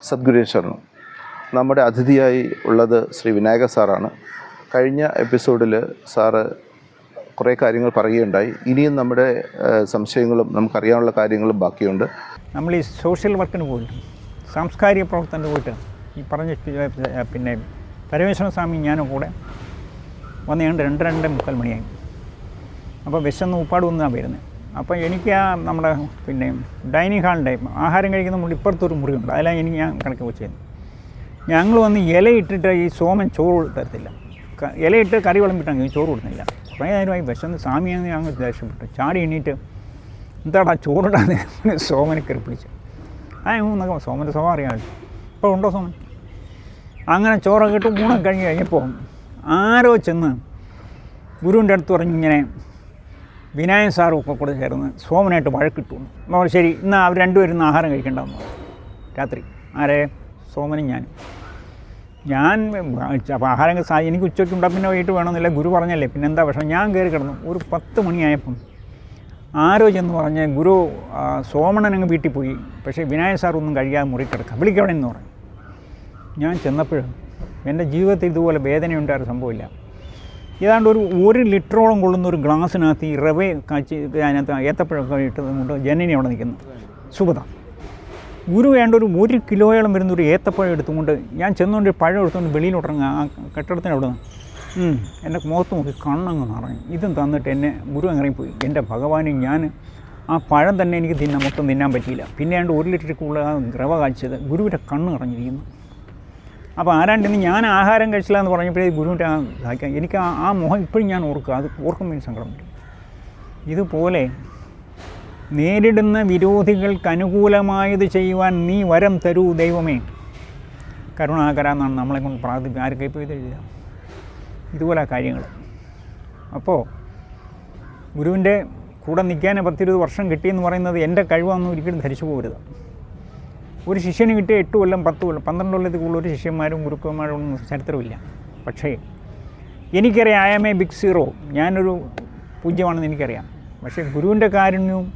സദ്ഗുരു ശരണം. നമ്മുടെ അതിഥിയായി ഉള്ളത് ശ്രീ വിനായക സാറാണ്. കഴിഞ്ഞ എപ്പിസോഡിൽ സാറ് കുറേ കാര്യങ്ങൾ പറയുകയുണ്ടായി. ഇനിയും നമ്മുടെ സംശയങ്ങളും നമുക്കറിയാനുള്ള കാര്യങ്ങളും ബാക്കിയുണ്ട്. നമ്മൾ ഈ സോഷ്യൽ വർക്കിന് പോയിട്ട് സാംസ്കാരിക പ്രവർത്തനത്തിന് പോയിട്ട് ഈ പറഞ്ഞ പിന്നെ പരമേശ്വര സ്വാമി ഞാനും കൂടെ വന്ന് 2:30 മണിയായി. അപ്പോൾ വിശന്ന് ഉപ്പാട് വന്നാണ് വരുന്നത്. അപ്പോൾ എനിക്ക് നമ്മുടെ പിന്നെ ഡൈനിങ് ഹാളിൻ്റെ ആഹാരം കഴിക്കുന്ന മുറി ഇപ്പുറത്തൊരു മുറിയുണ്ട്. അതിലാണ് എനിക്ക് ഞാൻ കണക്ക് വെച്ചിരുന്നു. ഞങ്ങൾ വന്ന് ഇലയിട്ടിട്ട് ഈ സോമൻ ചോറ് തരത്തില്ല. ഇലയിട്ട് കറി വിളമ്പിട്ടാണെങ്കിൽ ചോറ് കൊടുക്കുന്നില്ല. കുറേ നേരമായി വിശന്ന് സ്വാമിയാണെന്ന് ഞങ്ങൾ ദേഷ്യപ്പെട്ടു. ചാടി എണ്ണീറ്റ് എന്താടാ ചോറിടാന്ന് സോമനെ കയറി പിടിച്ചു. എന്നൊക്കെ സോമൻ്റെ സ്വഭാവം അറിയാമല്ലോ. ഇപ്പോൾ ഉണ്ടോ സോമൻ? അങ്ങനെ ചോറൊക്കെ ഇട്ട് ഊണം കഴിഞ്ഞപ്പോൾ ആരോ ചെന്ന് ഗുരുവിൻ്റെ അടുത്ത് പറഞ്ഞ് ഇങ്ങനെ വിനായകൻ സാറും ഒക്കെ കൂടെ ചേർന്ന് സോമനായിട്ട് വഴക്കിട്ടു. അപ്പോൾ ശരി, ഇന്ന് അവർ രണ്ടുപേരും ആഹാരം കഴിക്കേണ്ടതെന്ന് രാത്രി. ആരെ? സോമനും ഞാനും. അപ്പോൾ ആഹാരം എനിക്ക് ഉച്ചയ്ക്കുണ്ടാകും, പിന്നെ വൈകിട്ട് വേണമെന്നില്ല. ഗുരു പറഞ്ഞല്ലേ, പിന്നെ എന്താ വിഷമം. ഞാൻ കയറി കിടന്നു. ഒരു 10 മണിയായപ്പം ആരോ ചെന്ന് പറഞ്ഞ് ഗുരു സോമണനങ്ങ് വീട്ടിൽ പോയി, പക്ഷേ വിനായകൻ സാർ ഒന്നും കഴിയാതെ മുറി കിടക്കാം, വിളിക്കവിടെ എന്ന് പറഞ്ഞു. ഞാൻ ചെന്നപ്പോൾ എൻ്റെ ജീവിതത്തിൽ ഇതുപോലെ വേദനയുണ്ടായ സംഭവമില്ല. ഏതാണ്ട് ഒരു ലിറ്ററോളം കൊള്ളുന്ന ഒരു ഗ്ലാസ്സിനകത്ത് ഈ റവ കാച്ചി അതിനകത്ത് ഏത്തപ്പഴമൊക്കെ ഇട്ടത് കൊണ്ട് ജനനി അവിടെ നിൽക്കുന്നു. സുഗത ഗുരു വേണ്ട ഒരു കിലോയോളം വരുന്നൊരു ഏത്തപ്പഴം എടുത്തുകൊണ്ട് ഞാൻ ചെന്നുകൊണ്ട് പഴം എടുത്തുകൊണ്ട് വെളിയിലോട്ടിറങ്ങുക. ആ കെട്ടിടത്തിന് അവിടെ നിന്ന് എൻ്റെ മുഖത്ത് നോക്കി കണ്ണങ്ങ് നിറഞ്ഞു. ഇതും തന്നിട്ട് എന്നെ ഗുരു ഇറങ്ങിപ്പോയി. എൻ്റെ ഭഗവാനെ, ഞാൻ ആ പഴം തന്നെ എനിക്ക് മൊത്തം തിന്നാൻ പറ്റിയില്ല. പിന്നെ ആണ്ട് 1 ലിറ്ററിൽ കൂടുതൽ ആ റവ കാച്ചത്. ഗുരുവിൻ്റെ കണ്ണ് നിറഞ്ഞിരിക്കുന്നു. അപ്പോൾ ആരാണ്ടിന്ന് ഞാൻ ആഹാരം കഴിച്ചില്ല എന്ന് പറഞ്ഞപ്പോഴേ ഗുരുവിൻ്റെ സഹായിക്കാം. എനിക്ക് ആ മുഖം ഇപ്പോഴും ഞാൻ ഓർക്കുക. അത് ഓർക്കുമ്പോൾ സങ്കടം വരും. ഇതുപോലെ നേരിടുന്ന വിരോധികൾക്ക് അനുകൂലമായത് ചെയ്യുവാൻ നീ വരം തരൂ ദൈവമേ കരുണാകര എന്നാണ് നമ്മളെ കൊണ്ട് പ്രാർത്ഥിക്കുക. ആർക്കും ഇപ്പോൾ ഇതെഴുതുക ഇതുപോലെ കാര്യങ്ങൾ. അപ്പോൾ ഗുരുവിൻ്റെ കൂടെ നിൽക്കാൻ 10-20 വർഷം കിട്ടിയെന്ന് പറയുന്നത് എൻ്റെ കഴിവാണെന്ന് ഒരിക്കലും ധരിച്ചു പോകരുത്. ഒരു ശിഷ്യന് കിട്ടിയ 8 കൊല്ലം 10 കൊല്ലം 12 കൊല്ലത്തിൽ കൂടുതൽ ഒരു ശിഷ്യന്മാരും ഗുരുക്കന്മാരും ഒന്നും ചരിത്രമില്ല. പക്ഷേ എനിക്കറിയാം I am a big zero, ഞാനൊരു പൂജ്യമാണെന്ന് എനിക്കറിയാം. പക്ഷേ ഗുരുവിൻ്റെ കാരുണ്യവും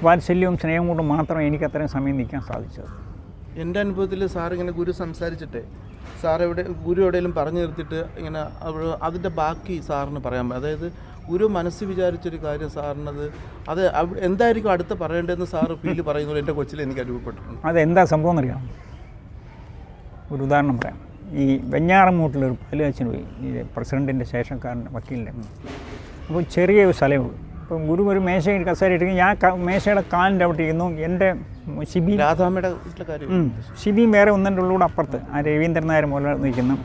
വാത്സല്യവും സ്നേഹവും കൊണ്ട് മാത്രമേ എനിക്ക് അത്രയും സമയം നിൽക്കാൻ സാധിച്ചത്. എൻ്റെ അനുഭവത്തിൽ സാർ ഇങ്ങനെ ഗുരു സംസാരിച്ചിട്ട് സാർ ഗുരു എവിടെയെങ്കിലും പറഞ്ഞു നിർത്തിയിട്ട് ഇങ്ങനെ അതിൻ്റെ ബാക്കി സാറിന് പറയാൻ, അതായത് ഗുരു മനസ്സിൽ വിചാരിച്ചൊരു കാര്യം സാറിനത് അത് എന്തായിരിക്കും അടുത്ത് പറയേണ്ടതെന്ന് സാറ് ഫീൽ പറയുന്നത് എൻ്റെ കൊച്ചിൽ എനിക്ക് അനുഭവപ്പെട്ടിട്ടുണ്ട്. അതെന്താ സംഭവം എന്നറിയാം? ഒരു ഉദാഹരണം പറയാം. ഈ വെഞ്ഞാറമൂട്ടിലൊരു പല്ലുകാച്ചിന് പോയി, ഈ പ്രസിഡൻറ്റിൻ്റെ ശേഷക്കാരൻ്റെ വക്കീലിൻ്റെ. അപ്പോൾ ചെറിയൊരു സ്ഥലമേ ഉള്ളൂ. അപ്പം ഗുരു ഒരു മേശയിൽ കസേരയിട്ടിരിക്കും. ഞാൻ മേശയുടെ കാലിൻ്റെ അവിടെ ഇരിക്കുന്നു. എൻ്റെ ഷിബി രാധാമ്മയുടെ കാര്യം ഷിബിയും വേറെ 1-2 ഉള്ളൂടെ അപ്പുറത്ത് ആ രവീന്ദ്രൻ നായർ പോലെ നിൽക്കുന്നു.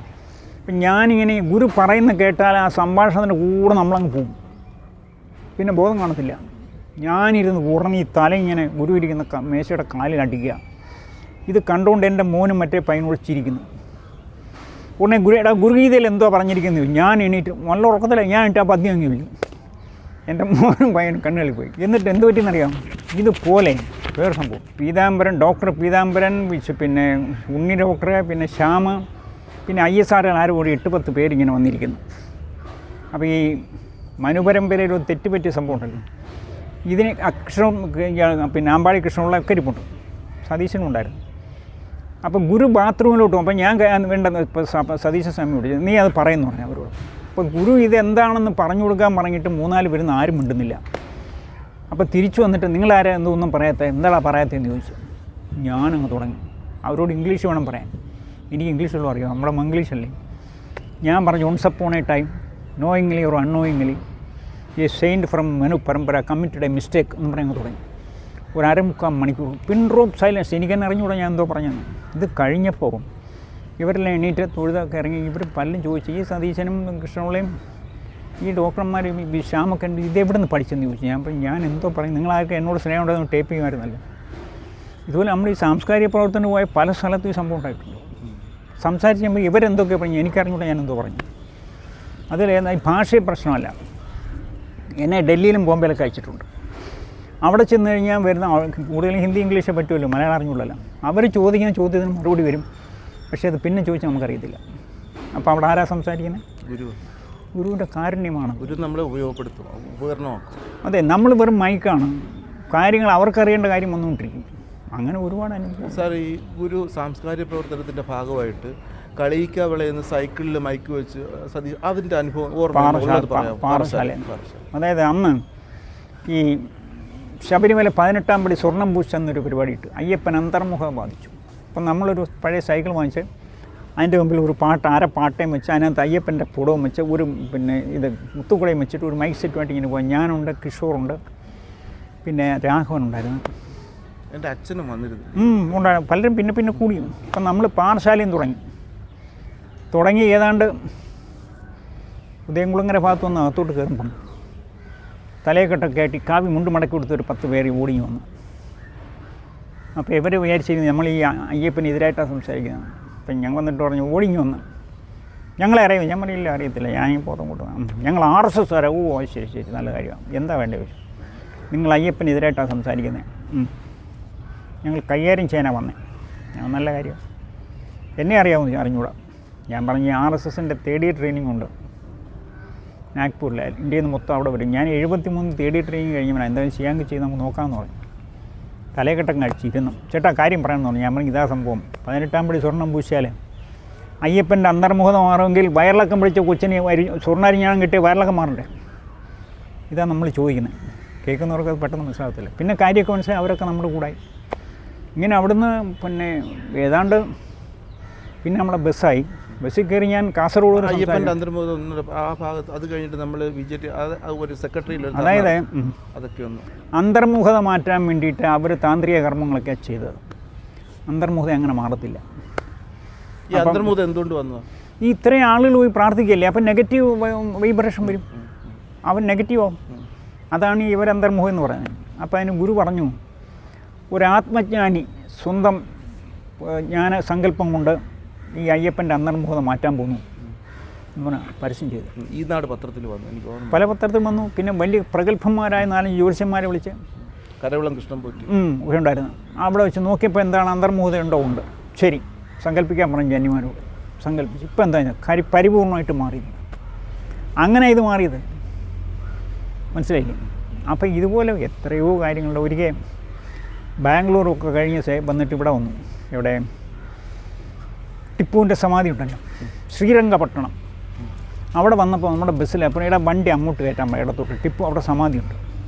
അപ്പം ഞാനിങ്ങനെ ഗുരു പറയുന്ന കേട്ടാൽ ആ സംഭാഷണത്തിൻ്റെ കൂടെ നമ്മളങ്ങ് പോകും. പിന്നെ ബോധം കാണത്തില്ല. ഞാനിരുന്ന് ഉടനെ ഈ തല ഇങ്ങനെ ഗുരു ഇരിക്കുന്ന മേശയുടെ കാലിൽ അടിക്കുക. ഇത് കണ്ടുകൊണ്ട് എൻ്റെ മോനും മറ്റേ പൈനൊളിച്ചിരിക്കുന്നു. ഉടനെ ഗുരുഗീതയിൽ എന്തോ പറഞ്ഞിരിക്കുന്നു. ഞാൻ എണീറ്റ് നല്ല ഉറക്കത്തില്ല. ഞാൻ എണീറ്റ് ആ പദ്യം അങ്ങ് വിളിക്കും. എൻ്റെ മോനും പയ്യനും കണ്ണുകളിൽ പോയി. എന്നിട്ട് എന്ത് പറ്റിയെന്നറിയാം? ഇതുപോലെ വേറെ സംഭവം. പീതാംബരൻ, ഡോക്ടർ പീതാംബരൻ, പിന്നെ ഉണ്ണി ഡോക്ടർ, പിന്നെ ശ്യാമ, പിന്നെ ISR ആരും കൂടി 8-10 പേരിങ്ങനെ വന്നിരിക്കുന്നു. അപ്പോൾ ഈ മനുപരമ്പരയിൽ ഒരു തെറ്റുപറ്റിയ സംഭവം ഉണ്ടല്ലോ, ഇതിന് അക്ഷരം പിന്നെ ആമ്പാടി കൃഷ്ണനുള്ള ഒക്കെ ഇരിപ്പുണ്ട്. സതീശനുണ്ടായിരുന്നു. അപ്പോൾ ഗുരു ബാത്റൂമിലോട്ട് പോകും. അപ്പോൾ ഞാൻ വേണ്ട സതീശ സ്വാമിയോട് നീ അത് പറയുന്നു പറഞ്ഞു അവരോട്. അപ്പോൾ ഗുരു ഇതെന്താണെന്ന് പറഞ്ഞു കൊടുക്കാൻ പറഞ്ഞിട്ട് 3-4 പേരുന്ന് ആരും മിണ്ടുന്നില്ല. അപ്പോൾ തിരിച്ചു വന്നിട്ട് നിങ്ങളാരാ ഒന്നും പറയാത്ത, എന്താടാ പറയാത്തതെന്ന് ചോദിച്ചു. ഞാനങ്ങ് തുടങ്ങി. അവരോട് ഇംഗ്ലീഷ് വേണം പറയാൻ. എനിക്ക് ഇംഗ്ലീഷുള്ളൂ അറിയാം, നമ്മുടെ മംഗ്ലീഷല്ലേ. ഞാൻ പറഞ്ഞു once upon a time knowingly or unknowingly a saint from Manu പരമ്പര കമ്മിറ്റഡ് എ മിസ്റ്റേക്ക് എന്ന് പറയാൻ തുടങ്ങി. ഒരു 1/4 മണിക്കൂർ പിൻ ഡ്രോപ്പ് സൈലൻസ്. എനിക്കെന്നെ അറിഞ്ഞുകൂടാ ഞാൻ എന്തോ പറഞ്ഞത്. ഇത് കഴിഞ്ഞപ്പോൾ ഇവരെല്ലാം എണീറ്റ് തൊഴുതൊക്കെ ഇറങ്ങി. ഇവർ പലരും ചോദിച്ചു, ഈ സതീശനും കൃഷ്ണപിള്ളയും ഈ ഡോക്ടർമാരും ഈ ശ്യാമൊക്കെ ഇതെവിടെ നിന്ന് പഠിച്ചെന്ന് ചോദിച്ചു. ഞാൻ എന്തോ പറയും, നിങ്ങളാർക്ക് എന്നോട് സ്നേഹം ഉണ്ടായിരുന്നു ടേപ്പ് ചെയ്യുമായിരുന്നല്ലോ. ഇതുപോലെ നമ്മൾ ഈ സാംസ്കാരിക പ്രവർത്തനം പോയ പല സ്ഥലത്തും ഈ സംഭവം ഉണ്ടായിട്ടുണ്ട്. സംസാരിച്ച് കഴിയുമ്പോൾ ഇവരെന്തൊക്കെ പറഞ്ഞു, എനിക്കറിഞ്ഞൂടെ ഞാൻ എന്തോ പറഞ്ഞു. അതിൽ ഈ ഭാഷയെ പ്രശ്നമല്ല. എന്നെ ഡൽഹിയിലും ബോംബെയിലൊക്കെ അയച്ചിട്ടുണ്ട്. അവിടെ ചെന്ന് കഴിഞ്ഞാൽ വരുന്ന കൂടുതലും ഹിന്ദി ഇംഗ്ലീഷേ പറ്റുമല്ലോ, മലയാളം അറിഞ്ഞുള്ളല്ലോ. അവർ ചോദിക്കുന്ന ചോദ്യത്തിന് മറുപടി വരും. പക്ഷേ അത് പിന്നെ ചോദിച്ചാൽ നമുക്കറിയത്തില്ല. അപ്പോൾ അവിടെ ആരാ സംസാരിക്കുന്നത്? ഗുരുവിൻ്റെ കാരുണ്യമാണ്. ഗുരു നമ്മളെ ഉപയോഗപ്പെടുത്തും, ഉപകരണമാക്കും. അതെ, നമ്മൾ വെറും മൈക്കാണ്. കാര്യങ്ങൾ അവർക്കറിയേണ്ട കാര്യം വന്നുകൊണ്ടിരിക്കും. അങ്ങനെ ഒരുപാട് അനുഭവം. സാർ, ഈ ഗുരു സാംസ്കാരിക പ്രവർത്തനത്തിൻ്റെ ഭാഗമായിട്ട് കളിയിക്കാവിളയെന്ന് സൈക്കിളിൽ മൈക്ക് വെച്ച് അതിൻ്റെ അനുഭവം പാറശാല. അതായത് അന്ന് ഈ ശബരിമല 18-ാം പടി സ്വർണ്ണം പൂശ് എന്നൊരു പരിപാടി ഇട്ട് അയ്യപ്പൻ അന്തർമുഖം ബാധിച്ചു. അപ്പം നമ്മളൊരു പഴയ സൈക്കിൾ വാങ്ങിച്ച് അതിൻ്റെ മുമ്പിൽ ഒരു പാട്ടയും വെച്ച് അതിനകത്ത് അയ്യപ്പൻ്റെ പുടവും വെച്ച് ഒരു ഇത് മുത്തുക്കുടയും വെച്ചിട്ട് ഒരു മൈക്ക് സെറ്റുമായിട്ട് ഇങ്ങനെ പോയി. ഞാനുണ്ട്, കിഷോറുണ്ട്, പിന്നെ രാഘവനുണ്ടായിരുന്നു, എൻ്റെ അച്ഛനും വന്നിരുന്നു ഉണ്ടായിരുന്നു. പലരും പിന്നെ കൂടിയും. അപ്പം നമ്മൾ പാറശാലയും തുടങ്ങി ഏതാണ്ട് ഉദയംകുളങ്ങര ഭാഗത്ത് വന്ന് അകത്തോട്ട് കയറുമ്പം തലയെക്കെട്ടൊക്കെ ആയിട്ട് കാവി മുണ്ട് മടക്കി കൊടുത്തൊരു 10 പേര് ഓടിങ്ങി വന്നു. അപ്പോൾ ഇവർ വിചാരിച്ചിരുന്നു നമ്മൾ ഈ അയ്യപ്പനെതിരായിട്ടാണ് സംസാരിക്കുന്നത്. അപ്പം ഞങ്ങൾ വന്നിട്ട് പറഞ്ഞു ഓടിങ്ങി വന്ന് ഞങ്ങളെ അറിയാം. ഞാൻ പറയില്ല അറിയത്തില്ല, ഞാൻ ഈ പോത്തം കൂട്ടുക, ഞങ്ങൾ RSS വരെ. ഓ ശരി നല്ല കാര്യമാണ്, എന്താ വേണ്ടത്? നിങ്ങൾ അയ്യപ്പനെതിരായിട്ടാണ് സംസാരിക്കുന്നത്, ഞങ്ങൾ കൈകാര്യം ചെയ്യാനാണ് വന്നത്. ഞാൻ നല്ല കാര്യം, എന്നെ അറിയാമെന്ന് അറിഞ്ഞൂടാ. ഞാൻ പറഞ്ഞ RSSൻ്റെ 3rd ഇയർ ട്രെയിനിങ് ഉണ്ട് നാഗ്പൂരിൽ, ഇന്ത്യയിൽ നിന്ന് മൊത്തം അവിടെ വരും. ഞാൻ 73 3rd ഇയർ ട്രെയിനിങ് കഴിഞ്ഞാൽ എന്തായാലും ചെയ്യാമെങ്കിൽ ചെയ്ത് നമുക്ക് നോക്കാമെന്ന് പറഞ്ഞു. തലക്കെട്ടം കഴിച്ചിരുന്നു. ചേട്ടാ കാര്യം പറയാമെന്ന് പറഞ്ഞു. ഞാൻ പറഞ്ഞു ഇതാ സംഭവം, 18-ാം പടി സ്വർണ്ണം പൂശിയാൽ അയ്യപ്പൻ്റെ അന്തർമുഖത മാറുമെങ്കിൽ വയറിളക്കം പിടിച്ച കൊച്ചിന് സ്വർണ്ണാരിഞ്ഞാണം കിട്ടിയ വയറിളക്കം മാറണ്ടേ? ഇതാണ് നമ്മൾ ചോദിക്കുന്നത്. കേൾക്കുന്നവർക്ക് അത് പെട്ടെന്ന് മനസ്സിലാകത്തില്ല. പിന്നെ കാര്യമൊക്കെ മനസ്സിലായി, അവരൊക്കെ നമ്മുടെ കൂടായി. ഇങ്ങനെ അവിടുന്ന് ഏതാണ്ട് പിന്നെ നമ്മളെ ബസ്സിൽ കയറി ഞാൻ കാസർഗോഡ്. അയ്യപ്പൻ്റെ അന്തർമുഖം ആ ഭാഗത്ത് അത് കഴിഞ്ഞിട്ട് നമ്മൾ BJP ഒരു സെക്രട്ടറിയിൽ, അതായത് അതൊക്കെ ഒന്ന് അന്തർമുഖത മാറ്റാൻ വേണ്ടിയിട്ട് അവർ താന്ത്രിക കർമ്മങ്ങളൊക്കെ ചെയ്തത്. അന്തർമുഖത അങ്ങനെ മാറത്തില്ല. ഈ അന്തർമുഖത എന്തുകൊണ്ട് വന്നു? ഈ ഇത്രയും ആളുകൾ പോയി പ്രാർത്ഥിക്കില്ലേ, അപ്പം നെഗറ്റീവ് വൈബ്രേഷൻ വരും, അവൻ നെഗറ്റീവാവും. അതാണ് ഈ ഇവരന്തർമുഖം എന്ന് പറയുന്നത്. അപ്പോൾ അതിന് ഗുരു പറഞ്ഞു, ഒരാത്മജ്ഞാനി സ്വന്തം ജ്ഞാന സങ്കല്പം കൊണ്ട് ഈ അയ്യപ്പൻ്റെ അന്തർമുഖത മാറ്റാൻ പോകുന്നു എന്ന് പറഞ്ഞാൽ പരസ്യം ചെയ്തു. ഈ നാട് പത്രത്തിൽ വന്നു, എനിക്ക് പല പത്രത്തിൽ വന്നു. പിന്നെ വലിയ പ്രഗത്ഭന്മാരായ 4 ജ്യോത്സ്യന്മാരെ വിളിച്ച്, കരവിളം കൃഷ്ണൻ പോറ്റി ഉണ്ടായിരുന്നു. അവിടെ വെച്ച് നോക്കിയപ്പോൾ എന്താണ് അന്തർമുഖത ഉണ്ട്. ശരി സങ്കല്പിക്കാൻ പറഞ്ഞു ജന്യമാരോട്. സങ്കല്പിച്ചു. ഇപ്പം എന്താ പരിപൂർണമായിട്ട് മാറി. അങ്ങനെ ഇത് മാറിയത് മനസ്സിലായില്ലേ? അപ്പോൾ ഇതുപോലെ എത്രയോ കാര്യങ്ങളുണ്ട്. ഒരിക്കൽ ബാംഗ്ലൂരൊക്കെ കഴിഞ്ഞ് വന്നിട്ട് ഇവിടെ വന്നു. ഇവിടെ ടിപ്പുവിൻ്റെ സമാധി ഉണ്ടല്ലോ, ശ്രീരംഗപട്ടണം. അവിടെ വന്നപ്പോൾ നമ്മുടെ ബസ്സിൽ അപ്പോൾ ഇവിടെ വണ്ടി അങ്ങോട്ട് കയറ്റാൻ ഇടത്തോട്ട് ടിപ്പു അവിടെ സമാധിയുണ്ട്.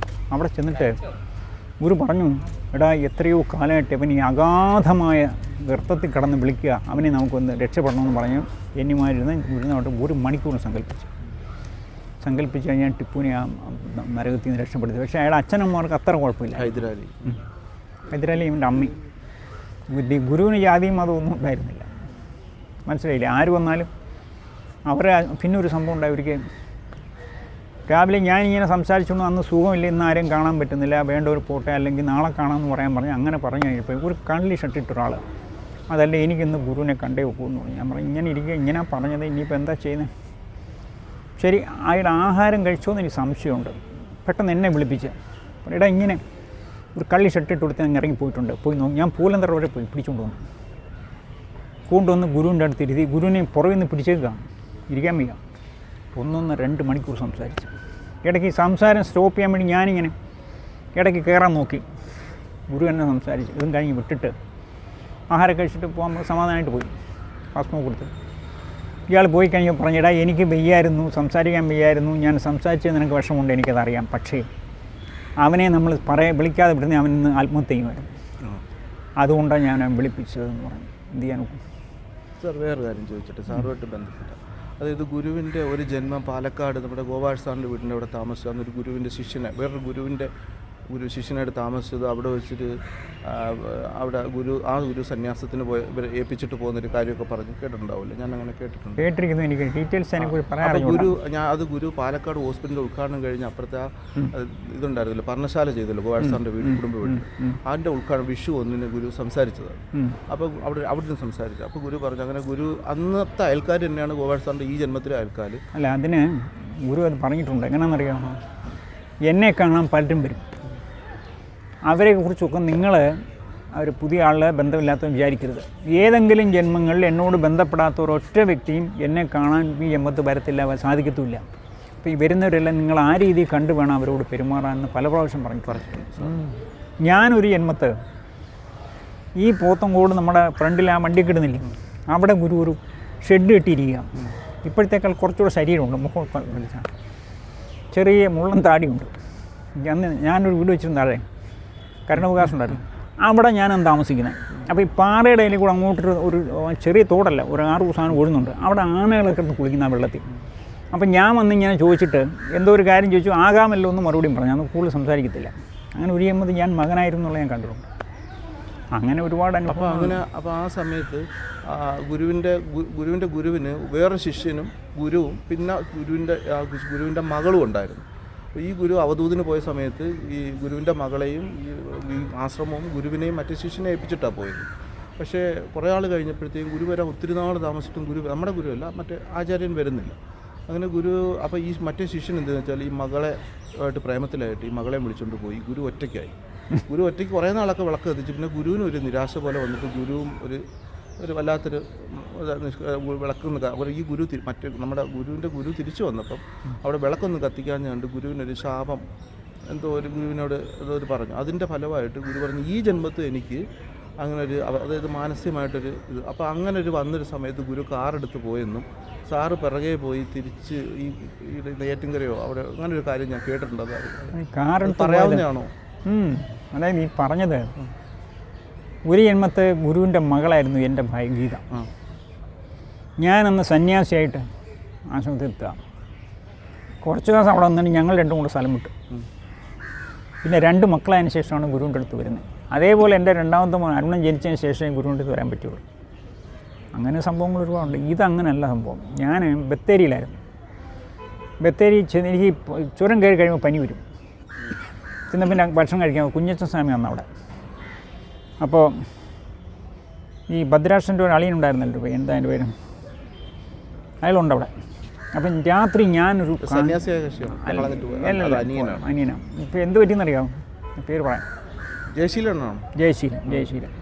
അവിടെ ചെന്നിട്ട് ഗുരു പറഞ്ഞു, എടാ എത്രയോ കാലമായിട്ട് അവൻ ഈ അഗാധമായ ഗർത്തത്തിൽ കടന്ന് വിളിക്കുക, അവനെ നമുക്കൊന്ന് രക്ഷപ്പെടണമെന്ന് പറഞ്ഞു. എന്നിരുന്നോട്ട് 1 മണിക്കൂർ സങ്കല്പിച്ച് കഴിഞ്ഞാൽ ടിപ്പുവിനെ ആ നരകത്തിൽ നിന്ന് രക്ഷപ്പെടുത്തി. പക്ഷേ അയാളുടെ അച്ഛനമ്മമാർക്ക് അത്ര കുഴപ്പമില്ല. ഹൈദരാലി ഇവൻ്റെ അമ്മി. ഗുരുവിന് ജാതിയും അതൊന്നും ഉണ്ടായിരുന്നില്ല. മനസ്സിലായില്ലേ? ആര് വന്നാലും അവരെ. പിന്നെ ഒരു സംഭവം ഉണ്ടായി. ഒരിക്കൽ രാവിലെ ഞാനിങ്ങനെ സംസാരിച്ചുകൊണ്ട് അന്ന് സുഖമില്ല, ഇന്ന് ആരും കാണാൻ പറ്റുന്നില്ല, വേണ്ട ഒരു പോട്ടെ, അല്ലെങ്കിൽ നാളെ കാണാമെന്ന് പറയാൻ പറഞ്ഞു. അങ്ങനെ പറഞ്ഞു കഴിഞ്ഞപ്പോൾ ഒരു കണ്ണിൽ ഷട്ടിട്ടൊരാൾ, അതല്ല എനിക്കിന്ന് ഗുരുവിനെ കണ്ടേ വെക്കുമെന്ന് പറഞ്ഞു. ഞാൻ പറഞ്ഞു ഇങ്ങനെ ഇരിക്കുക, ഇങ്ങനെ പറഞ്ഞത്, ഇനിയിപ്പോൾ എന്താ ചെയ്യുന്നത്? ശരി, അയാൾ ആഹാരം കഴിച്ചോന്ന് എനിക്ക് സംശയമുണ്ട്. പെട്ടെന്ന് എന്നെ വിളിപ്പിച്ച് എടാ ഇങ്ങനെ ഒരു കള്ളി ഷട്ടിട്ട് കൊടുത്ത് അങ്ങ് ഇറങ്ങിപ്പോയിട്ടുണ്ട്, പോയി നോക്കി. ഞാൻ പൂലന്തറ വരെ പോയി കൊണ്ടുവന്ന് ഗുരുവിൻ്റെ അടുത്ത് ഇരുത്തി. ഗുരുവിനെ പുറകിൽ നിന്ന് പിടിച്ചേക്കാം, ഇരിക്കാൻ വയ്യ. 1-2 മണിക്കൂർ സംസാരിച്ചു. ഇടയ്ക്ക് സംസാരം സ്റ്റോപ്പ് ചെയ്യാൻ വേണ്ടി ഞാനിങ്ങനെ ഇടയ്ക്ക് കയറാൻ നോക്കി. ഗുരു എന്നെ സംസാരിച്ചു. ഇതും കഴിഞ്ഞ് വിട്ടിട്ട് ആഹാരം കഴിച്ചിട്ട് പോകാൻ സമാധാനമായിട്ട് പോയി. ഭസ്മം കൊടുത്ത് ഇയാൾ പോയി കഴിഞ്ഞപ്പോൾ പറഞ്ഞിടാ എനിക്ക് വയ്യായിരുന്നു, സംസാരിക്കാൻ വയ്യായിരുന്നു, ഞാൻ സംസാരിച്ചത് നിനക്ക് വിഷമമുണ്ട്, എനിക്കതറിയാം. പക്ഷേ അവനെ നമ്മൾ വിളിക്കാതെ വിടുന്ന അവൻ ഇന്ന് ആത്മഹത്യ ചെയ്യുമായിരുന്നു, അതുകൊണ്ടാണ് ഞാൻ വിളിപ്പിച്ചതെന്ന് പറഞ്ഞു. എന്ത് ചെയ്യാൻ നോക്കും? സാർ വേറെ കാര്യം ചോദിച്ചിട്ട് സാറുമായിട്ട് ബന്ധപ്പെട്ട, അതായത് ഗുരുവിൻ്റെ ഒരു ജന്മം പാലക്കാട് നമ്മുടെ ഗോപാൽ സാറിൻ്റെ വീടിൻ്റെ അവിടെ താമസിച്ച ഒരു ഗുരുവിൻ്റെ ശിഷ്യനെ, വേറൊരു ഗുരു ശിഷ്യനായിട്ട് താമസിച്ചത് അവിടെ വെച്ചിട്ട് അവിടെ ഗുരു സന്യാസത്തിന് ഏൽപ്പിച്ചിട്ട് പോകുന്നൊരു കാര്യമൊക്കെ പറഞ്ഞ് കേട്ടിട്ടുണ്ടാവില്ല? ഞാൻ അങ്ങനെ കേട്ടിരിക്കുന്നു. എനിക്ക് ഡീറ്റെയിൽസ് ഗുരു പാലക്കാട് ഹോസ്പിറ്റലിൽ ഉദ്ഘാടനം കഴിഞ്ഞ് അപ്പുറത്തെ ഇതുണ്ടായിരുന്നല്ലോ, പർണശാല ചെയ്തല്ലോ ഗോപാൽ സാറിൻ്റെ കുടുംബ വീട്ടിൽ, അതിൻ്റെ ഉദ്ഘാടനം വിഷു 1-ന് ഗുരു സംസാരിച്ചതാണ്. അപ്പോൾ അവിടുന്ന് സംസാരിച്ചു. അപ്പോൾ ഗുരു പറഞ്ഞു അങ്ങനെ ഗുരു അന്നത്തെ അയൽക്കാർ തന്നെയാണ് ഗോപാൽ സാറിൻ്റെ ഈ ജന്മത്തിലെ അയൽക്കാർ. അല്ല, അതിന് ഗുരു അത് പറഞ്ഞിട്ടുണ്ട്. എങ്ങനെയാണെന്നറിയാമോ? എന്നെ കാണാൻ പലരും വരും, അവരെക്കുറിച്ചൊക്കെ നിങ്ങൾ അവർ പുതിയ ആളെ ബന്ധമില്ലാത്തവൻ വിചാരിക്കരുത്. ഏതെങ്കിലും ജന്മങ്ങളിൽ എന്നോട് ബന്ധപ്പെടാത്ത ഒരൊറ്റ വ്യക്തിയും എന്നെ കാണാൻ ഈ ജന്മത്ത് വരത്തില്ല, സാധിക്കത്തുമില്ല. അപ്പോൾ ഈ വരുന്നവരെല്ലാം നിങ്ങൾ ആ രീതിയിൽ കണ്ടു വേണം അവരോട് പെരുമാറാമെന്ന് പല പ്രാവശ്യം പറഞ്ഞു. ഞാനൊരു ജന്മത്ത് ഈ പോത്തങ്കോട് നമ്മുടെ ഫ്രണ്ടിൽ ആ വണ്ടി കിടുന്നില്ലേ, അവിടെ ഗുരു ഒരു ഷെഡ് കെട്ടിയിരിക്കുക. ഇപ്പോഴത്തേക്കാൾ കുറച്ചുകൂടെ ശരീരമുണ്ട്, മുഖം വിളിച്ചാണ്, ചെറിയ മുള്ളും താടിയുണ്ട്. അന്ന് ഞാനൊരു വീട് വെച്ചിരുന്ന താഴെ കരണവകാശം ഉണ്ടായിരുന്നു, അവിടെ ഞാനന്ന് താമസിക്കുന്നത്. അപ്പോൾ ഈ പാറയുടെ അതിൽ കൂടെ അങ്ങോട്ടൊരു ഒരു ചെറിയ തോടല്ല, ഒരു 6 ദിവസം ഓടുന്നുണ്ട്. അവിടെ ആനകളൊക്കെ എടുത്ത് കുളിക്കുന്ന ആ വെള്ളത്തിൽ. അപ്പം ഞാൻ വന്നിങ്ങനെ ചോദിച്ചിട്ട് എന്തോ ഒരു കാര്യം ചോദിച്ചു, ആകാമല്ലോ എന്ന് മറുപടിയും പറഞ്ഞു. അന്ന് കൂടുതൽ സംസാരിക്കത്തില്ല. അങ്ങനെ ഒരു ചെയ്യുമ്പോൾ ഞാൻ മകനായിരുന്നു എന്നുള്ള ഞാൻ കണ്ടിട്ടുണ്ട്. അങ്ങനെ ഒരുപാട് അനുഭവം. അപ്പോൾ ആ സമയത്ത് ഗുരുവിൻ്റെ ഗുരുവിന് വേറെ ശിഷ്യനും ഗുരുവും പിന്നെ ഗുരുവിൻ്റെ മകളും ഉണ്ടായിരുന്നു. ഈ ഗുരു അവധൂതിന് പോയ സമയത്ത് ഈ ഗുരുവിൻ്റെ മകളെയും ഈ ആശ്രമവും ഗുരുവിനെയും മറ്റേ ശിഷ്യനെ ഏൽപ്പിച്ചിട്ടാണ് പോയത്. പക്ഷേ കുറേ ആൾ കഴിഞ്ഞപ്പോഴത്തേക്കും ഗുരു വരാൻ ഒത്തിരി നാൾ താമസിച്ചിട്ടും നമ്മുടെ ഗുരുവല്ല, മറ്റേ ആചാര്യൻ വരുന്നില്ല. അങ്ങനെ ഗുരു അപ്പോൾ ഈ മറ്റേ ശിഷ്യൻ എന്താണെന്ന് വെച്ചാൽ ഈ മകളെ ആയിട്ട് പ്രേമത്തിലായിട്ട് ഈ മകളെ വിളിച്ചുകൊണ്ട് പോയി. ഗുരു ഒറ്റയ്ക്കായി. ഗുരു ഒറ്റയ്ക്ക് കുറേ നാളൊക്കെ വിളക്ക് കത്തിച്ചു. പിന്നെ ഗുരുവിന് ഒരു നിരാശ പോലെ വന്നിട്ട് ഗുരുവും ഒരു വല്ലാത്തൊരു വിളക്കൊന്ന് അവർ ഈ ഗുരു നമ്മുടെ ഗുരുവിൻ്റെ ഗുരു തിരിച്ചു വന്നപ്പം അവിടെ വിളക്കൊന്നും കത്തിക്കാഞ്ഞ് കണ്ട് ഗുരുവിനൊരു ശാപം എന്തോ ഒരു ഗുരുവിനോട് എന്തോ ഒരു പറഞ്ഞു. അതിൻ്റെ ഫലമായിട്ട് ഗുരു പറഞ്ഞു ഈ ജന്മത്തിൽ എനിക്ക് അങ്ങനെ ഒരു അതായത് മാനസികമായിട്ടൊരു ഇത്. അപ്പോൾ അങ്ങനെ ഒരു വന്നൊരു സമയത്ത് ഗുരു കാറെടുത്ത് പോയെന്നും സാറ് പിറകെ പോയി തിരിച്ച് ഈ നെയ്യാറ്റിൻകരയോ അവിടെ അങ്ങനെ ഒരു കാര്യം ഞാൻ കേട്ടിട്ടുണ്ട്. അത് പറയാവുന്നതാണോ? അതായത് ഈ പറഞ്ഞത് ഒരു ജന്മത്തെ ഗുരുവിൻ്റെ മകളായിരുന്നു എൻ്റെ ഭാര്യ ഗീത. ഞാനന്ന് സന്യാസിയായിട്ട് ആശ്രമത്തിൽ എത്തുക. കുറച്ച് ദിവസം അവിടെ വന്നിട്ട് ഞങ്ങൾ രണ്ടും കൂടെ സ്ഥലം വിട്ടു. പിന്നെ 2 മക്കളതിന് ശേഷമാണ് ഗുരുവിൻ്റെ അടുത്ത് വരുന്നത്. അതേപോലെ എൻ്റെ രണ്ടാമത്തെ മോൻ അരുണൻ ജനിച്ചതിന് ശേഷമേ ഗുരുവിൻ്റെ അടുത്ത് വരാൻ പറ്റുള്ളൂ. അങ്ങനെ സംഭവങ്ങൾ ഒരുപാടുണ്ട്. ഇതങ്ങനെയല്ല സംഭവം. ഞാൻ ബത്തേരിയിലായിരുന്നു. ബത്തേരി എനിക്ക് ചുരം കയറി കഴിയുമ്പോൾ പനി വരും. ചെന്ന പിന്നെ ഭക്ഷണം കഴിക്കാൻ കുഞ്ഞച്ചൻ സ്വാമി വന്ന അവിടെ. അപ്പോൾ ഈ ഭദ്രാക്ഷൻ്റെ ഒരു അളിയനുണ്ടായിരുന്നല്ലോ, എന്താ എൻ്റെ പേര്, അയാളുണ്ട് അവിടെ. അപ്പം രാത്രി ഞാനൊരു അനിയനാണ്. ഇപ്പോൾ എന്ത് പറ്റിയെന്നറിയാമോ? പേര് പറയാം, ജയശീലൻ.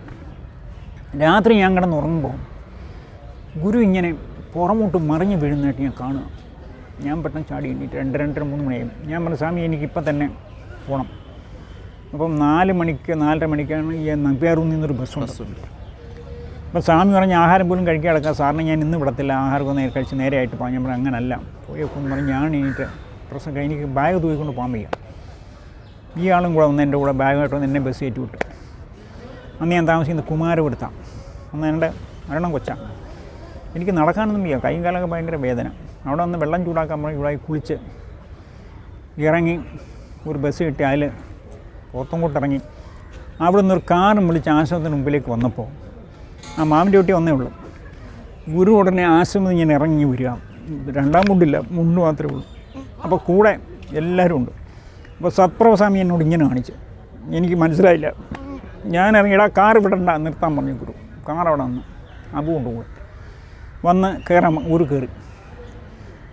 രാത്രി ഞാൻ കിടന്ന് ഉറങ്ങുമ്പോൾ ഗുരു ഇങ്ങനെ പുറമോട്ട് മറിഞ്ഞ് വീഴുന്നതായിട്ട് ഞാൻ കാണുക. ഞാൻ പെട്ടെന്ന് ചാടി എണ്ണീറ്റ് 2-3 മണിയായി. ഞാൻ പറഞ്ഞു സ്വാമി എനിക്കിപ്പം തന്നെ പോകണം. അപ്പം 4 മണിക്ക് 4:30 മണിക്കാണ് ഈ നമ്പ്യാറിൽ നിന്നൊരു ബസ്സുണ്ട്. അപ്പോൾ സ്വാമി പറഞ്ഞ് ആഹാരം പോലും കഴിക്കാൻ കിടക്കാം, സാറിന് ഞാൻ ഇന്ന് വിടത്തില്ല, ആഹാരമൊക്കെ കഴിച്ച് നേരെയായിട്ട് പോകാൻ. ഞാൻ പറഞ്ഞു അങ്ങനല്ല, പോയൊക്കെ പറഞ്ഞ് ഞാൻ എണീറ്റ് ഡ്രസ്സൊക്കെ എനിക്ക് ബാഗ് തൂക്കിക്കൊണ്ട് പോകാൻ വയ്യ. ഈ ആളും കൂടെ വന്ന് എൻ്റെ കൂടെ ബാഗായിട്ട് വന്ന് എന്നെ ബസ് കയറ്റി വിട്ടു. അന്ന് ഞാൻ താമസിക്കുന്നത് കുമാരപുരത്താണ്. അന്ന് എൻ്റെ മരണം കൊച്ചാണ്. എനിക്ക് നടക്കാനൊന്നും വയ്യ, കൈയും കാലൊക്കെ ഭയങ്കര വേദന. അവിടെ വന്ന് വെള്ളം ചൂടാക്കാൻ പറഞ്ഞ് ചൂടാക്കി കുളിച്ച് ഇറങ്ങി ഒരു ബസ് കിട്ടി. അതിൽ പോത്തങ്കോട്ട് ഇറങ്ങി അവിടെ നിന്നൊരു കാറും വിളിച്ച് ആശ്രമത്തിന് മുമ്പിലേക്ക് വന്നപ്പോൾ ആ മാമിൻ്റെ കുട്ടി വന്നേ ഉള്ളൂ. ഗുരു ഉടനെ ആശ്രമത്തിൽ ഇങ്ങനെ ഇറങ്ങി വരിക. 2ാം മുണ്ടില്ല, മുണ്ട് മാത്രമേ ഉള്ളൂ. അപ്പോൾ കൂടെ എല്ലാവരും ഉണ്ട്. അപ്പോൾ സത്പ്രഭസ്വാമി എന്നോട് ഇങ്ങനെ കാണിച്ചു. എനിക്ക് മനസ്സിലായില്ല. ഞാൻ ഇറങ്ങിയിടാ, കാർ വിടണ്ട, നിർത്താൻ പറഞ്ഞു ഗുരു. കാർ അവിടെ വന്ന് അബു കൊണ്ടുപോയി വന്ന് കയറാൻ ഗുരു കയറി.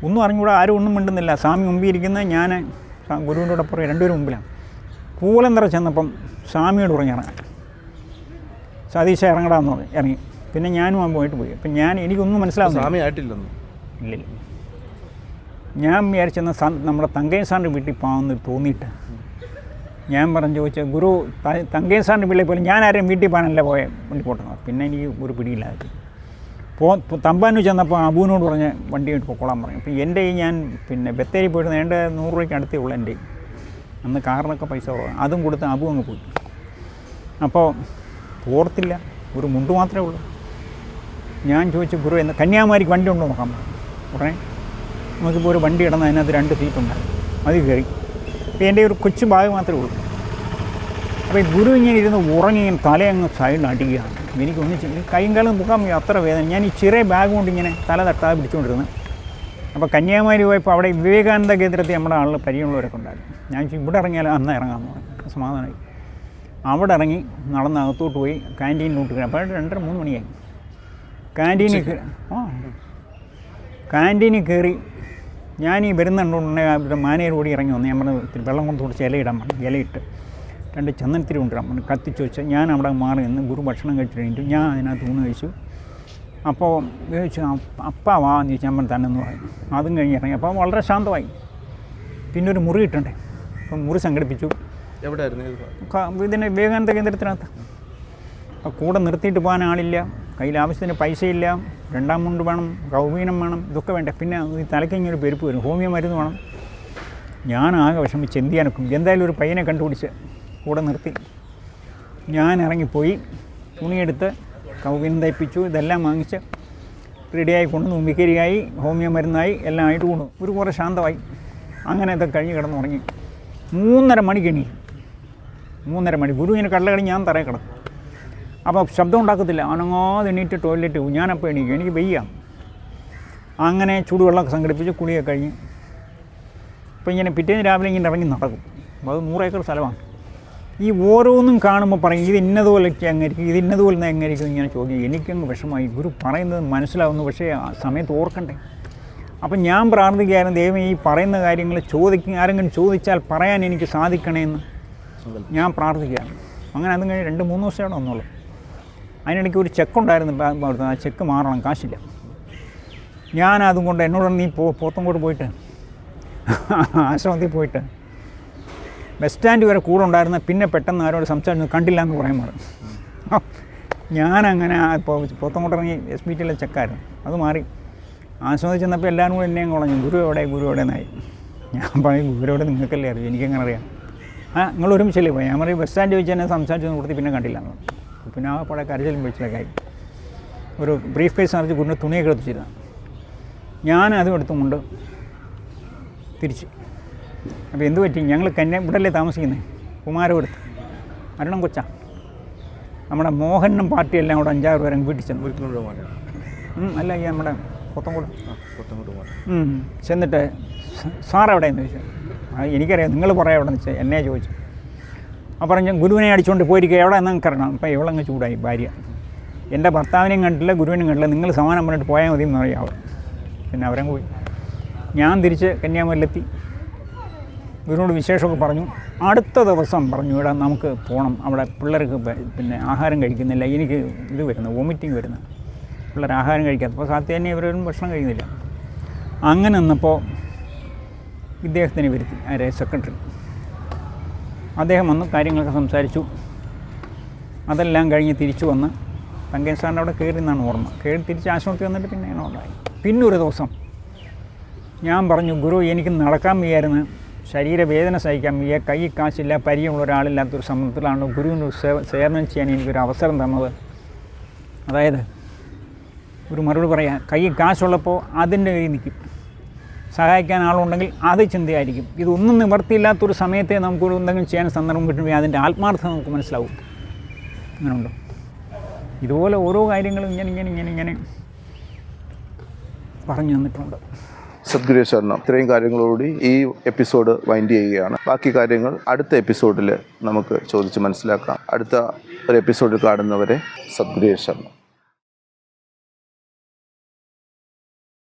ഒന്നും അറിഞ്ഞുകൂടാ, ആരും ഒന്നും മിണ്ടുന്നില്ല. സ്വാമി മുമ്പിൽ ഇരിക്കുന്ന ഞാൻ ഗുരുവിൻ്റെ കൂടെ പുറകെ 2 പേരും മുമ്പിലാണ്. പൂലന്തറ ചെന്നപ്പം സ്വാമിയോട് പറഞ്ഞ് ഇറങ്ങാൻ, സതീശ ഇറങ്ങടാന്ന് പറഞ്ഞു. ഇറങ്ങി. പിന്നെ ഞാനും ആ പോയിട്ട് പോയി. അപ്പം എനിക്കൊന്നും മനസ്സിലാവുന്നു സ്വാമി ആയിട്ടില്ലെന്ന് ഇല്ലില്ല. ഞാൻ വിചാരിച്ചെന്ന നമ്മുടെ തങ്കയൻ സാറിൻ്റെ വീട്ടിൽ പോകാമെന്ന് തോന്നിയിട്ട് ഞാൻ ചോദിച്ചാൽ ഗുരു തങ്കയൻ സാറിൻ്റെ വീട്ടിൽ പോലും ഞാൻ ആരെയും വീട്ടിൽ പോകാനല്ല വണ്ടി പോട്ടെന്ന്. പിന്നെ എനിക്ക് ഒരു പിടിയില്ലാതെ തമ്പാനു ചെന്നപ്പോൾ അബുവിനോട് പറഞ്ഞ് വണ്ടി ആയിട്ട് പൊക്കോളാൻ പറഞ്ഞു. അപ്പോൾ എൻ്റെ ഞാൻ പിന്നെ ബത്തേരി പോയിട്ട് 100 രൂപയ്ക്ക് അടുത്തേ ഉള്ളൂ എൻ്റെ. അന്ന് കാറിനൊക്കെ പൈസ കുറവാണ്. അതും കൊടുത്ത് അബു അങ്ങ് പോയി. അപ്പോൾ ഓർത്തില്ല, ഒരു മുണ്ട് മാത്രമേ ഉള്ളൂ. ഞാൻ ചോദിച്ചു ഗുരു എന്ന് കന്യാകുമാരിക്ക് വണ്ടി ഉണ്ടോ നോക്കാൻ പറഞ്ഞു. ഉടനെ നമുക്കിപ്പോൾ ഒരു വണ്ടി ഇടന്ന് അതിനകത്ത് 2 സീറ്റുണ്ടായിരുന്നു, അതിൽ കയറി. അപ്പോൾ എൻ്റെ ഒരു കൊച്ചു ബാഗ് മാത്രമേ ഉള്ളൂ. അപ്പോൾ ഈ ഗുരു ഇങ്ങനെ ഇരുന്ന് ഉറങ്ങി തലയങ്ങ് സൈഡിൽ അടിക്കുകയാണ്. എനിക്ക് കൈയും കാലം മുഖാൻ അത്ര വേദന. ഞാൻ ഈ ചെറിയ ബാഗ് കൊണ്ട് ഇങ്ങനെ തല തട്ടാതെ പിടിച്ചുകൊണ്ടിരുന്നു. അപ്പോൾ കന്യാകുമാരി പോയപ്പോൾ അവിടെ വിവേകാനന്ദ കേന്ദ്രത്തിൽ നമ്മുടെ ആളിൽ പരിചയമുള്ളവരൊക്കെ ഉണ്ടായിരുന്നു. ഞാൻ ഇവിടെ ഇറങ്ങിയാലും അന്ന് ഇറങ്ങാമെന്ന് പറഞ്ഞു. സമാധാനമായി. അവിടെ ഇറങ്ങി നടന്ന് അകത്തോട്ട് പോയി ക്യാൻറ്റീനിലോട്ട് കയറി. അപ്പോൾ 2-3 മണിയായി. ക്യാൻറ്റീനിൽ കയറി ഞാൻ ഈ വരുന്നുണ്ടെങ്കിൽ മാനേജർ ഓടി ഇറങ്ങി വന്നു. ഞാൻ പറഞ്ഞു വെള്ളം കൊണ്ട് കുറച്ച് ഇലയിടാൻ പറഞ്ഞു. ഇലയിട്ട് 2 ചന്ദനത്തിരി കൊണ്ടുവരാൻ പറഞ്ഞു. കത്തിച്ച് വെച്ച് ഞാൻ അവിടെ മാറി നിന്ന് ഗുരു ഭക്ഷണം കഴിച്ചിട്ട് ഞാൻ അതിനകത്ത് ഊണ് കഴിച്ചു. അപ്പോൾ ചോദിച്ചു അപ്പാ വാ എന്ന് ചോദിച്ചാൽ നമ്മൾ തന്നെ എന്ന് പറയും. അതും കഴിഞ്ഞ് ഇറങ്ങി. അപ്പോൾ വളരെ ശാന്തമായി. പിന്നെ ഒരു മുറി കിട്ടണ്ടേ, അപ്പം മുറി സംഘടിപ്പിച്ചു. എവിടെയായിരുന്നു? ഇതിൻ്റെ വിവേകാനന്ദ കേന്ദ്രത്തിനകത്ത്. അപ്പോൾ കൂടെ നിർത്തിയിട്ട് പോകാൻ ആളില്ല, കയ്യിൽ ആവശ്യത്തിന് പൈസയില്ല, രണ്ടാം മുണ്ട് വേണം, കൗവീനം വേണം, ഇതൊക്കെ വേണ്ട. പിന്നെ ഈ തലക്കിങ്ങൊരു പെരുപ്പ് വരും, ഹോമിയോ മരുന്ന് വേണം. ഞാനാകെ വിഷമിച്ച് എന്ത് ചെയ്യാനൊക്കും. എന്തായാലും ഒരു പയ്യനെ കണ്ടുപിടിച്ച് കൂടെ നിർത്തി ഞാൻ ഇറങ്ങിപ്പോയി. തുണിയെടുത്ത് കൗവീനം തയ്പ്പിച്ചു, ഇതെല്ലാം വാങ്ങിച്ച് റെഡിയായി കൊണ്ട് മുമ്പിക്കരിയായി, ഹോമിയോ മരുന്നായി, എല്ലാം ആയിട്ട് കൊണ്ടു. ഒരു കുറേ ശാന്തമായി. അങ്ങനെ ഇതൊക്കെ കഴിഞ്ഞ് കിടന്നുറങ്ങി. 3:30 മണിക്ക് എണീക്കും. 3:30 മണി. ഗുരു ഇങ്ങനെ കടലകടി, ഞാൻ തറയിൽ കിടക്കും. അപ്പോൾ ശബ്ദം ഉണ്ടാക്കത്തില്ല. അനങ്ങാതെ എണീറ്റ് ടോയ്ലറ്റ് പോകും. ഞാനപ്പോൾ എണീക്കും, എനിക്ക് വയ്യ. അങ്ങനെ ചൂടുവെള്ളമൊക്കെ സംഘടിപ്പിച്ച് കുളിയൊക്കെ കഴിഞ്ഞ് അപ്പോൾ ഇങ്ങനെ പിറ്റേന്ന് രാവിലെ ഇങ്ങനെ ഇറങ്ങി നടക്കും. അപ്പോൾ അത് 100 ഏക്കർ സ്ഥലമാണ്. ഈ ഓരോന്നും കാണുമ്പോൾ പറയും ഇത് ഇന്നതുപോലെ എങ്ങനെയിരിക്കും, ഇത് ഇന്നതുപോലെ എങ്ങനെയിരിക്കും ഇങ്ങനെ ചോദിക്കും. എനിക്കങ്ങ് വിഷമമായി. ഗുരു പറയുന്നത് മനസ്സിലാവുന്നു, പക്ഷേ ആ സമയത്ത് ഓർക്കണ്ടേ. അപ്പം ഞാൻ പ്രാർത്ഥിക്കുകയായിരുന്നു, ദൈവം ഈ പറയുന്ന കാര്യങ്ങൾ ആരെങ്കിലും ചോദിച്ചാൽ പറയാൻ എനിക്ക് സാധിക്കണമെന്ന് ഞാൻ പ്രാർത്ഥിക്കുകയാണ്. അങ്ങനെ അതും കഴിഞ്ഞ് 2-3 ദിവസം അവിടെ വന്നുള്ളൂ. അതിനിടയ്ക്ക് ഒരു ചെക്ക് ഉണ്ടായിരുന്നു അവിടുത്തെ, ആ ചെക്ക് മാറണം, കാശില്ല. ഞാനതും കൊണ്ട് എന്നോട് നീ പോത്തങ്കോട് പോയിട്ട് ആശ്രമത്തിൽ പോയിട്ട് ബസ് സ്റ്റാൻഡ് വരെ കൂടെ ഉണ്ടായിരുന്ന, പിന്നെ പെട്ടെന്ന് ആരോട് സംസാരിച്ചു കണ്ടില്ല എന്ന് പറയാൻ പറഞ്ഞു. ഞാനങ്ങനെ ഇപ്പോൾ പോത്തങ്കോട്ട് ഇറങ്ങി SBTയിലെ ചെക്കായിരുന്നു, അത് മാറി. ആശ്രമത്തിൽ ചെന്നപ്പോൾ എല്ലാവരും കൂടെ എന്നെയും കുളഞ്ഞു, ഗുരു എവിടെ എന്നായി. ഞാൻ പറയും ഗുരു എവിടെ നിങ്ങൾക്കല്ലേ അറിയാം, എനിക്കെങ്ങനെ അറിയാം. നിങ്ങൾ ഒരുമിച്ചല്ലേ പോയി. ഞാൻ പറയും ബസ് സ്റ്റാൻഡ് ചോദിച്ചാൽ എന്നെ സംസാരിച്ചൊന്നും കൊടുത്ത് പിന്നെ കണ്ടില്ല എന്ന് പറഞ്ഞു. പിന്നെ ആ പഴയ കരച്ചിലും വിളിച്ചിലൊക്കെ ആയി. ഒരു ബ്രീഫ് കേസ് നിറച്ച് ഗുരുവിൻ്റെ തുണിയൊക്കെ എടുത്തിരുന്നു. ഞാൻ അതും എടുത്തുകൊണ്ട് തിരിച്ചു. അപ്പോൾ എന്ത് പറ്റി, ഞങ്ങൾ ഇവിടെയല്ലേ താമസിക്കുന്നത്, കുമാരപുരത്ത്. അരുണം കൊച്ച നമ്മുടെ മോഹനും പാർട്ടിയെല്ലാം കൂടെ 5-6 പേരെ വീട്ടിൽ ചെന്നു. അല്ല ഈ നമ്മുടെ പോത്തങ്കോട് ചെന്നിട്ട് സാർ എവിടെയെന്ന് ചോദിച്ചു. എനിക്കറിയാം, നിങ്ങൾ പറയാം എവിടെ നിന്ന് വെച്ചാൽ എന്നെ ചോദിച്ചു. അപ്പോൾ പറഞ്ഞു ഗുരുവിനെ അടിച്ചുകൊണ്ട് പോയിരിക്കുക, എവിടെ എന്ന് നിങ്ങൾക്കറിയണം. അപ്പോൾ ഇവളങ്ങ് ചൂടായി ഭാര്യ. എൻ്റെ ഭർത്താവിനെയും കണ്ടില്ല, ഗുരുവിനെയും കണ്ടില്ല, നിങ്ങൾ സമാനം പറഞ്ഞിട്ട് പോയാൽ മതി എന്ന് പറയാം. പിന്നെ അവരും പോയി. ഞാൻ തിരിച്ച് കന്യാകുമാരിയിലെത്തി. ഗുരുവിനോട് വിശേഷമൊക്കെ പറഞ്ഞു. അടുത്ത ദിവസം പറഞ്ഞു, ഇവിടെ നമുക്ക് പോകണം, അവിടെ പിള്ളേർക്ക് പിന്നെ ആഹാരം കഴിക്കുന്നില്ല, എനിക്ക് ഇത് വരുന്നു, വോമിറ്റിങ് വരുന്നു, പിള്ളേർ ആഹാരം കഴിക്കാത്ത. അപ്പോൾ സാധ്യത തന്നെ ഇവരൊന്നും ഭക്ഷണം കഴിക്കുന്നില്ല. അങ്ങനെ നിന്നപ്പോൾ ഇദ്ദേഹത്തിനെ വരുത്തി, ആരെ സെക്രട്ടറി. അദ്ദേഹം വന്ന് കാര്യങ്ങളൊക്കെ സംസാരിച്ചു. അതെല്ലാം കഴിഞ്ഞ് തിരിച്ചു വന്ന് തങ്കൻ സാറിൻ്റെ അവിടെ കയറി എന്നാണ് ഓർമ്മ. കയറി തിരിച്ച് ആശ്രമത്തിൽ വന്നിട്ട് പിന്നെ അങ്ങനെ ഉണ്ടായി. പിന്നൊരു ദിവസം ഞാൻ പറഞ്ഞു, ഗുരു എനിക്ക് നടക്കാൻ വയ്യായിരുന്നു, ശരീരവേദന സഹിക്കാൻ വയ്യ, കൈ കാശില്ല, പരിചയമുള്ള ഒരാളില്ലാത്തൊരു സമയത്തിലാണ് ഗുരുവിന് സേവനം ചെയ്യാൻ എനിക്കൊരു അവസരം തന്നത്. അതായത് ഒരു മറുപടി പറയാം, കൈ കാശുള്ളപ്പോൾ അതിൻ്റെ കയ്യിൽ നിൽക്കും, സഹായിക്കാൻ ആളുണ്ടെങ്കിൽ അത് ചിന്തയായിരിക്കും. ഇതൊന്നും നിവർത്തിയില്ലാത്തൊരു സമയത്തെ നമുക്ക് എന്തെങ്കിലും ചെയ്യാൻ സന്ദർഭം കിട്ടുമ്പോൾ അതിൻ്റെ ആത്മാർത്ഥത നമുക്ക് മനസ്സിലാവും. അങ്ങനെയുണ്ടോ? ഇതുപോലെ ഓരോ കാര്യങ്ങളും ഇങ്ങനെ പറഞ്ഞു തന്നിട്ടുണ്ട്. സദ്ഗുരു ശരണം. ഇത്രയും കാര്യങ്ങളോടുകൂടി ഈ എപ്പിസോഡ് വൈൻഡ് ചെയ്യുകയാണ്. ബാക്കി കാര്യങ്ങൾ അടുത്ത എപ്പിസോഡിൽ നമുക്ക് ചോദിച്ച് മനസ്സിലാക്കാം. അടുത്ത ഒരു എപ്പിസോഡിൽ കാണുന്നവരെ സദ്ഗുരു ശരണം.